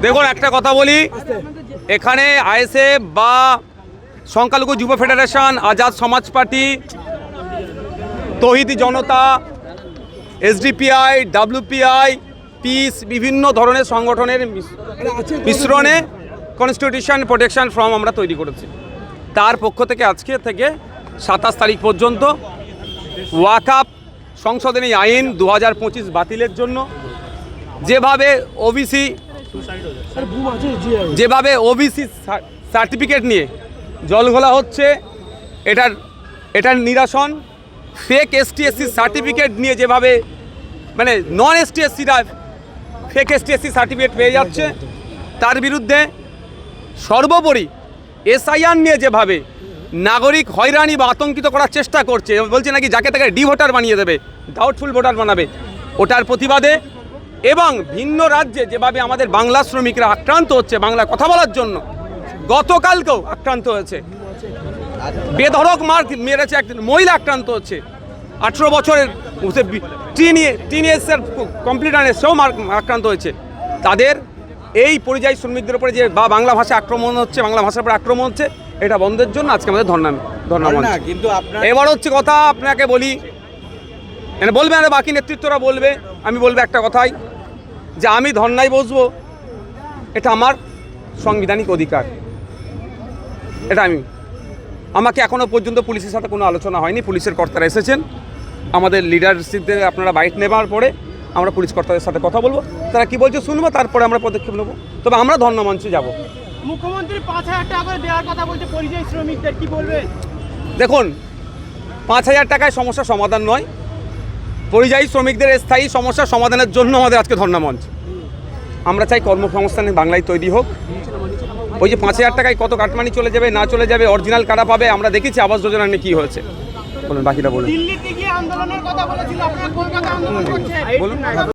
দেখুন একটা কথা বলি, এখানে আইএসএফ বা সংখ্যালঘু যুব ফেডারেশন, আজাদ সমাজ পার্টি, তৌহিদি জনতা, এসডিপিআই, ডাব্লিউপিআই, পিস, বিভিন্ন ধরনের সংগঠনের মিশ্রণে কনস্টিটিউশন প্রোটেকশন ফর্ম আমরা তৈরি করেছি। তার পক্ষ থেকে আজকে থেকে 27 তারিখ পর্যন্ত ওয়াকফ সংশোধনী আইন 2025 বাতিলের জন্য যেভাবে ওবিসি সার্টিফিকেট নিয়ে জলঘোলা হচ্ছে, এটার নিরসন, ফেক এসটি/এসসি সার্টিফিকেট নিয়ে যেভাবে মানে নন এসটি/এসসিরা ফেক এসটি/এসসি সার্টিফিকেট পেয়ে যাচ্ছে, তার বিরুদ্ধে সর্বোপরি এসআইআর নিয়ে যেভাবে নাগরিক হয়রানি বা আতঙ্কিত করার চেষ্টা করছে, বলছে নাকি যাকে তাকে ডি ভোটার বানিয়ে দেবে, ডাউটফুল ভোটার বানাবে, ওটার প্রতিবাদে, এবং ভিন্ন রাজ্যে যেভাবে আমাদের বাংলা শ্রমিকরা আক্রান্ত হচ্ছে বাংলা কথা বলার জন্য, গতকালকেও আক্রান্ত হয়েছে, বেধড়ক মার মেরেছে, একজন মহিলা আক্রান্ত হচ্ছে, 18 বছরের টিনেজার কমপ্লিটার সেও আক্রান্ত হয়েছে। তাদের এই পরিযায়ী শ্রমিকদের উপরে যে বাংলা ভাষা আক্রমণ হচ্ছে, বাংলা ভাষার উপরে আক্রমণ হচ্ছে, এটা বন্ধের জন্য আজকে আমাদের ধর্ণা। কিন্তু এবার হচ্ছে কথা, আপনাকে বলি, মানে বলবে আর বাকি নেতৃত্বরা বলবে, আমি বলবো একটা কথাই, যে আমি ধর্ণায় বসবো, এটা আমার সাংবিধানিক অধিকার। এটা আমাকে এখনও পর্যন্ত পুলিশের সাথে কোনো আলোচনা হয়নি। পুলিশের কর্তারা এসেছেন, আমাদের লিডারশিপদের আপনারা বাইট নেবার পরে আমরা পুলিশ কর্তাদের সাথে কথা বলবো, তারা কি বলছে শুনবো, তারপরে আমরা পদক্ষেপ নেবো। তবে আমরা ধর্ণা মঞ্চে যাব। মুখ্যমন্ত্রী 5,000 টাকা করে দেওয়ার কথা বলছে পরিযায়ী শ্রমিকদের, কি বলবেন? দেখুন, 5,000 টাকায় সমস্যার সমাধান নয়। পরিযায়ী শ্রমিকদের স্থায়ী সমস্যার সমাধানের জন্য আমাদের আজকে ধর্ণা মঞ্চ। আমরা চাই কর্মসংস্থানে বাংলায় তৈরি হোক। ওই যে 5,000 টাকায় কত কাটমানি চলে যাবে না চলে যাবে, অরিজিনাল কারা পাবে, আমরা দেখেছি আবাস যোজনা নিয়ে কী হয়েছে। বলুন, বাকিটা বলুন। দিল্লিতে গিয়ে আন্দোলনের কথা বলেছিল, আপনারা কলকাতা আন্দোলন করছেন।